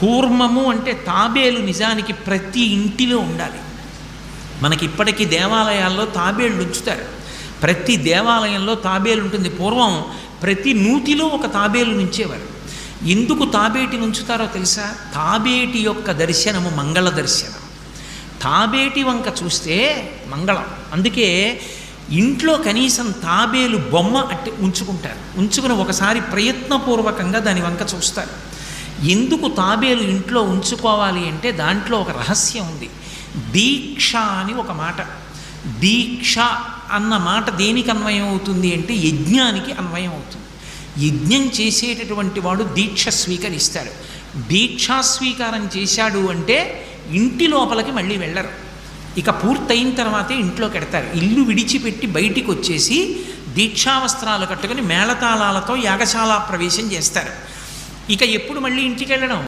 కూర్మము అంటే తాబేలు నిజానికి ప్రతి ఇంటిలో ఉండాలి. మనకి ఇప్పటికీ దేవాలయాల్లో తాబేళ్ళు ఉంచుతారు. ప్రతి దేవాలయంలో తాబేలు ఉంటుంది. పూర్వం ప్రతి నూతిలో ఒక తాబేలు నుంచేవారు. ఎందుకు తాబేటిని ఉంచుతారో తెలుసా? తాబేటి యొక్క దర్శనము మంగళ దర్శనం. తాబేటి వంక చూస్తే మంగళం. అందుకే ఇంట్లో కనీసం తాబేలు బొమ్మ అట్టి ఉంచుకుంటారు. ఉంచుకుని ఒకసారి ప్రయత్నపూర్వకంగా దాని వంక చూస్తారు. ఎందుకు తాబేలు ఇంట్లో ఉంచుకోవాలి అంటే దాంట్లో ఒక రహస్యం ఉంది. దీక్ష అని ఒక మాట. దీక్ష అన్న మాట దేనికి అన్వయం అవుతుంది అంటే యజ్ఞానికి అన్వయం అవుతుంది. యజ్ఞం చేసేటటువంటి వాడు దీక్ష స్వీకరిస్తాడు. దీక్షా స్వీకారం చేశాడు అంటే ఇంటి లోపలికి మళ్ళీ వెళ్ళరు. ఇక పూర్తయిన తర్వాతే ఇంట్లో కడతారు. ఇల్లు విడిచిపెట్టి బయటికి వచ్చేసి దీక్షావస్త్రాలు కట్టుకుని మేళతాళాలతో యాగశాల ప్రవేశం చేస్తారు. ఇక ఎప్పుడు మళ్ళీ ఇంటికి వెళ్ళడం?